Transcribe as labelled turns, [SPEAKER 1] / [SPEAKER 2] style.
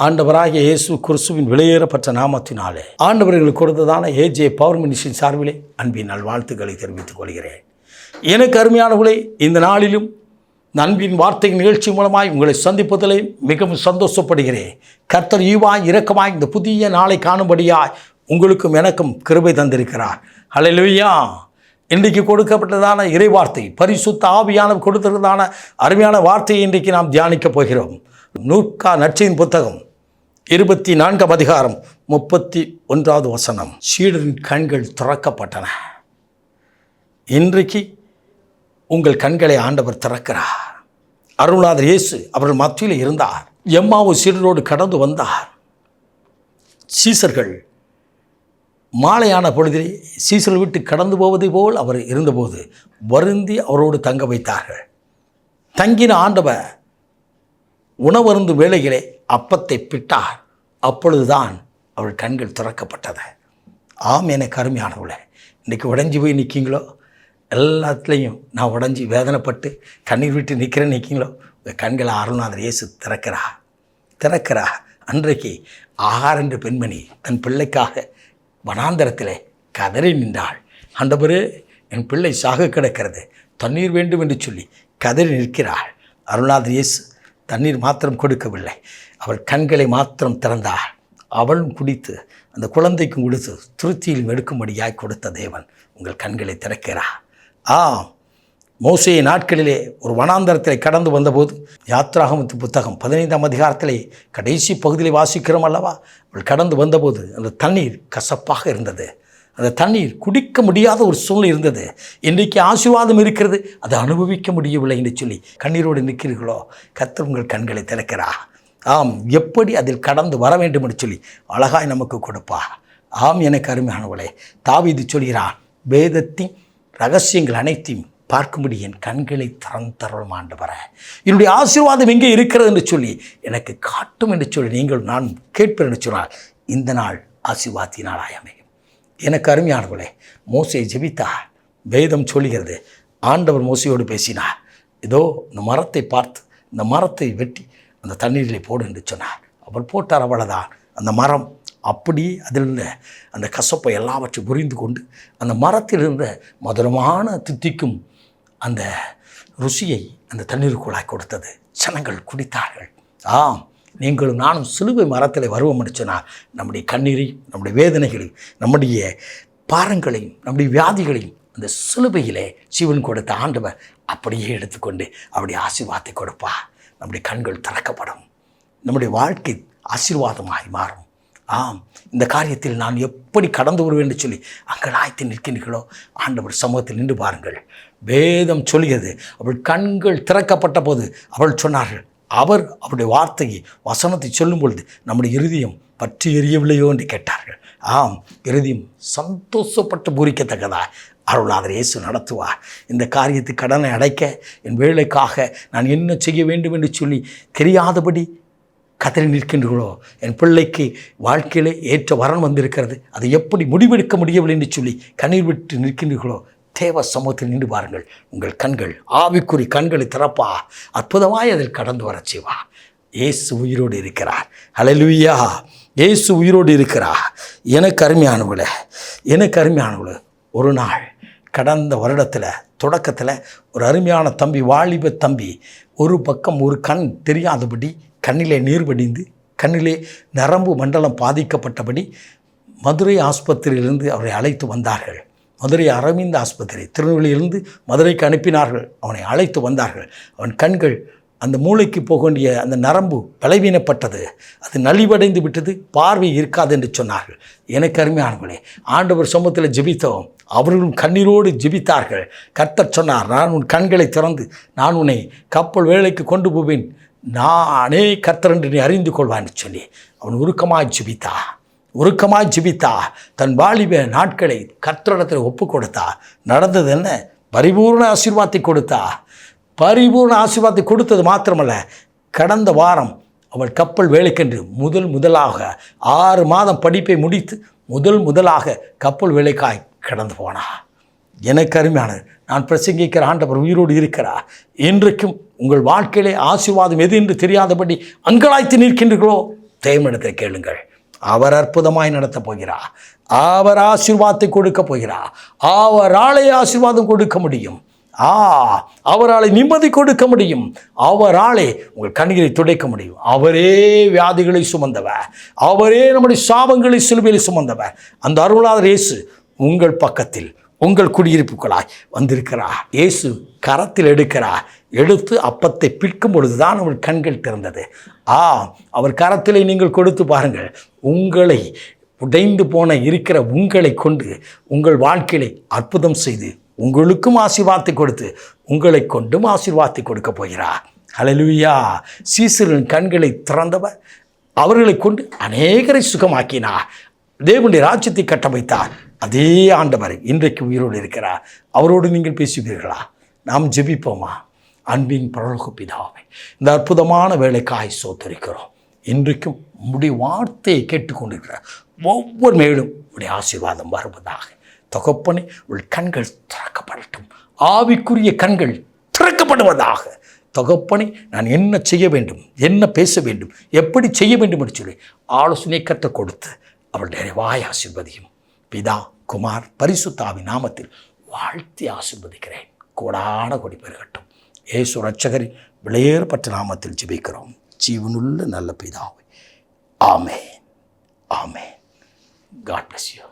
[SPEAKER 1] ஆண்டவராகிய இயேசு கிறிஸ்துவின் விலையேறப்பட்ட நாமத்தினாலே ஆண்டவர்களுக்கு கொடுத்ததான ஏஜே பவர் மினிஸ்ட்ரியின் சார்பிலே அன்பின் நல்வாழ்த்துக்களை தெரிவித்துக் கொள்கிறேன். எனக்கு அருமையானவர்களே, இந்த நாளிலும் அன்பின் வார்த்தை நிகழ்ச்சி மூலமாய் உங்களை சந்திப்பதிலே மிகவும் சந்தோஷப்படுகிறேன். கர்த்தர் ஈவாய் இரக்கமாய் இந்த புதிய நாளை காணும்படியாய் உங்களுக்கும் எனக்கும் கிருபை தந்திருக்கிறார். ஹல்லேலூயா. இன்றைக்கு கொடுக்கப்பட்டதான இறை வார்த்தை, பரிசுத்த ஆவியானவர் கொடுத்ததான அருமையான வார்த்தையை இன்றைக்கு நாம் தியானிக்கப் போகிறோம். லூக்கா நற்செய்தியின் புத்தகம் 24 அதிகாரம் 31 வசனம். சீடரின் கண்கள் திறக்கப்பட்டன. இன்றைக்கு உங்கள் கண்களை ஆண்டவர் திறக்கிறார். அருள்நாதர் இயேசு அவர்கள் மத்தியில் இருந்தார். எம்மாவு சீடரோடு கடந்து வந்தார். சீசர்கள் மாலையான பொழுதிலே சீசர்கள் விட்டு கடந்து போவதை போல் அவர் இருந்தபோது வருந்தி அவரோடு தங்க வைத்தார்கள். தங்கின ஆண்டவர் உணவருந்து வேளைகளே அப்பத்தை பிட்டார். அப்பொழுதுதான் அவள் கண்கள் திறக்கப்பட்டது. ஆம், எனக்கு அருமையானவளே, இன்றைக்கி உடஞ்சி போய் நிற்கிங்களோ, எல்லாத்துலேயும் நான் உடஞ்சி வேதனைப்பட்டு கண்ணீர் விட்டு நிற்கிறேன்னு உங்கள் கண்களை அருள்நாதர் இயேசு திறக்கிறா. அன்றைக்கு ஆகார் என்ற பெண்மணி தன் பிள்ளைக்காக வனாந்தரத்தில் கதறி நின்றாள். ஆண்டவரே, என் பிள்ளை சாக கிடக்கிறது, தண்ணீர் வேண்டும் என்று சொல்லி கதறி நிற்கிறாள். அருள்நாதர் இயேசு தண்ணீர் மாத்திரம் கொடுக்கவில்லை, அவள் கண்களை மாத்திரம் திறந்தாள். அவளும் குடித்து அந்த குழந்தைக்கும் கொடுத்து திருப்தியிலும் எடுக்கும்படியாய் கொடுத்த தேவன் உங்கள் கண்களை திறக்கிறார். மோசே நாட்களிலே ஒரு வனாந்தரத்தில் கடந்து வந்தபோது, யாத்ராகமத்து புத்தகம் 15 அதிகாரத்திலே கடைசி பகுதியிலே வாசிக்கிறோம் அல்லவா, அவள் கடந்து வந்தபோது அந்த தண்ணீர் கசப்பாக இருந்தது. அந்த தண்ணீர் குடிக்க முடியாத ஒரு சூழ்நிலை இருந்தது. இன்றைக்கு ஆசீர்வாதம் இருக்கிறது, அதை அனுபவிக்க முடியவில்லை என்று சொல்லி கண்ணீரோடு நிற்கிறீர்களோ, கர்த்தர் உங்கள் கண்களை திறக்கிறா. எப்படி அதில் கடந்து வர வேண்டும் என்று சொல்லி அழகாய் நமக்கு கொடுப்பா. எனக்கு அருமையானவளே, தாவீது சொல்கிறான், வேதத்தின் ரகசியங்கள் அனைத்தையும் பார்க்கும்படி என் கண்களை திறந்தருளும் ஆண்டவரே, என்னுடைய ஆசீர்வாதம் எங்கே இருக்கிறது என்று சொல்லி எனக்கு காட்டும் என்று சொல்லி நீங்கள் நான் கேட்பேன் என்று சொன்னால் இந்த நாள் ஆசீர்வாதத்தினாலாய் அமையும். எனக்கு அருமையானவர்களே, மோசே ஜெபித்தார். வேதம் சொல்லுகிறது, ஆண்டவர் மோசையோடு பேசினார். இதோ இந்த மரத்தை பார்த்து இந்த மரத்தை வெட்டி அந்த தண்ணீரிலே போடு என்று சொன்னார். அவர் போட்டார். அவ்வளவுதான். அந்த மரம் அப்படி அதில் இருந்த அந்த கசப்பை எல்லாவற்றையும் புரிந்து கொண்டு அந்த மரத்தில் இருந்த மதுரமான தித்திக்கும் அந்த ருசியை அந்த தண்ணீருக்குள்ளாய் கொடுத்தது. ஜனங்கள் குடித்தார்கள். நீங்களும் நானும் சிலுவை மரத்தில் வருவோம் என்று சொன்னால் நம்முடைய கண்ணீரையும் நம்முடைய வேதனைகளையும் நம்முடைய பாரங்களையும் நம்முடைய வியாதிகளையும் அந்த சிலுவையிலே சிவன் கொடுத்த ஆண்டவர் அப்படியே எடுத்துக்கொண்டு அவருடைய ஆசீர்வாதத்தை கொடுப்பார். நம்முடைய கண்கள் திறக்கப்படும், நம்முடைய வாழ்க்கை ஆசீர்வாதமாய் மாறும். இந்த காரியத்தில் நான் எப்படி கடந்து வருவேன் என்று சொல்லி அங்கலாய்த்து நிற்கிறீர்களோ, ஆண்டவர் சமூகத்தில் நின்று பாருங்கள். வேதம் சொல்கிறது, அவள் கண்கள் திறக்கப்பட்ட போது அவள் சொன்னார்கள், அவர் அவருடைய வார்த்தையை வசனத்தை சொல்லும் பொழுது நம்முடைய இருதயம் பற்றி எரியவில்லையோ என்று கேட்டார்கள். இருதயம் சந்தோஷப்பட்டு பூரிக்கத்தக்கதா அருளாதர் இயேசு நடத்துவார். இந்த காரியத்தை கடனை அடைக்க என் வேலைக்காக நான் என்ன செய்ய வேண்டும் என்று சொல்லி தெரியாதபடி கதறி நிற்கின்றீர்களோ, என் பிள்ளைக்கு வாழ்க்கையிலே ஏற்ற வரன் வந்திருக்கிறது, அதை எப்படி முடிவெடுக்க முடியவில்லை என்று சொல்லி கண்ணீர் விட்டு நிற்கின்றீர்களோ, தேவ சமூகத்தில் நின்று பாருங்கள். உங்கள் கண்கள் ஆவிக்குறி கண்களை திறப்பா, அற்புதமாய் அதில் கடந்து வர செய்வா. இயேசு உயிரோடு இருக்கிறார். ஹல்லேலூயா. இயேசு உயிரோடு இருக்கிறார். எனக்கு அருமையானவளே, ஒரு நாள் கடந்த வருடத்தில் தொடக்கத்தில் ஒரு அருமையான தம்பி, வாலிப தம்பி, ஒரு பக்கம் ஒரு கண் தெரியாதபடி கண்ணிலே நீர் வடிந்து கண்ணிலே நரம்பு மண்டலம் பாதிக்கப்பட்டபடி மதுரை ஆஸ்பத்திரியிலிருந்து அவரை அழைத்து வந்தார்கள். மதுரை அரவிந்த் ஆஸ்பத்திரி திருநெல்வேலியிலிருந்து மதுரைக்கு அனுப்பினார்கள். அவனை அழைத்து வந்தார்கள். அவன் கண்கள் அந்த மூளைக்கு போக வேண்டிய அந்த நரம்பு பலவீனப்பட்டது, அது நலிவடைந்து விட்டது, பார்வை இருக்காது என்று சொன்னார்கள். எனக்கு அருமையானவர்களே, ஆண்டவர் சமூகத்தில் ஜெபித்தோம். அவர்களும் கண்ணீரோடு ஜெபித்தார்கள். கர்த்தர் சொன்னார், நான் உன் கண்களை திறந்து நான் உன்னை கப்பல் வேலைக்கு கொண்டு போவேன், நானே கர்த்தர் என்று நீ அறிந்து கொள்வான்னு சொல்லி அவன் உருக்கமாய் ஜெபித்தா. தன் வாலிப நாட்களை கர்த்தரிடத்தில் ஒப்பு கொடுத்தா. நடந்தது என்ன? பரிபூர்ண ஆசீர்வாதத்தை கொடுத்தா. பரிபூர்ண ஆசீர்வாதத்தை கொடுத்தது மாத்திரமல்ல, கடந்த வாரம் அவள் கப்பல் வேலைக்கென்று முதலாக 6 மாதம் படிப்பை முடித்து முதலாக கப்பல் வேலைக்காய் கடந்து போனா. எனக்கு அருமையானது, நான் பிரசங்கிக்கிற ஆண்டவர் உயிரோடு இருக்கிறார். இன்றைக்கும் உங்கள் வாழ்க்கையிலே ஆசீர்வாதம் எது என்று தெரியாதபடி அங்கலாய்த்து நிற்கின்றீர்களோ, தேவனிடத்தை கேளுங்கள். அவர் அற்புதமாய் நடத்தப் போகிறார். அவர் ஆசீர்வாதத்தை கொடுக்க போகிறார். அவராலே ஆசீர்வாதம் கொடுக்க முடியும். அவராலே நிம்மதி கொடுக்க முடியும். அவராலே உங்கள் கண்ணீரை துடைக்க முடியும். அவரே வியாதிகளை சுமந்தவர். அவரே நம்முடைய சாபங்களை சிலுவையில் சுமந்தவர். அந்த அருளாளர் இயேசு உங்கள் பக்கத்தில் உங்கள் குடியிருப்புகளாய் வந்திருக்கிறார். இயேசு கரத்தில் எடுக்கிறார். எடுத்து அப்பத்தை பிற்கும் பொழுதுதான் அவள் கண்கள் திறந்தது. அவர் கரத்திலே நீங்கள் கொடுத்து பாருங்கள். உங்களை உடைந்து போன இருக்கிற உங்களை கொண்டு உங்கள் வாழ்க்கையை அற்புதம் செய்து உங்களுக்கும் ஆசீர்வாதத்தை கொடுத்து உங்களை கொண்டும் ஆசீர்வாதத்தை கொடுக்க போகிறார். ஹல்லேலூயா. சீசரின் கண்களை திறந்தவர் அவர்களை கொண்டு அநேகரை சுகமாக்கினார். தேவனுடைய ராஜ்யத்தை கட்டமைத்தார். அதே ஆண்டவர் இன்றைக்கு உயிரோடு இருக்கிறார். அவரோடு நீங்கள் பேசுவீர்களா? நாம் ஜெபிப்போமா? அன்பின் பரலோக பிதாவே, இந்த அற்புதமான வேலைக்காய் சோத்தரிக்கிறோம். இன்றைக்கும் உம்முடைய வார்த்தையை கேட்டுக்கொண்டிருக்கிற ஒவ்வொரு மேலும் உடைய ஆசீர்வாதம் வருவதாக. தகப்பனே, உள் கண்கள் திறக்கப்படட்டும். ஆவிக்குரிய கண்கள் திறக்கப்படுவதாக. தகப்பனே, நான் என்ன செய்ய வேண்டும், என்ன பேச வேண்டும், எப்படி செய்ய வேண்டும் என்று சொல்லி ஆலோசனை கற்றுக் கொடுத்து அவருடைய வாய் ஆசீர்வதியும். பிதா, குமார், பரிசுத்தாவின் நாமத்தில் வாழ்த்தி ஆசீர்வதிக்கிறேன். கோடான கொடி பெருகட்டும். இயேசு இரட்சகரின் விலையேறப்பட்ட நாமத்தில் ஜெபிக்கிறோம். ஜீவனுள்ள நல்ல பிதாவே. ஆமென். ஆமென். God bless you.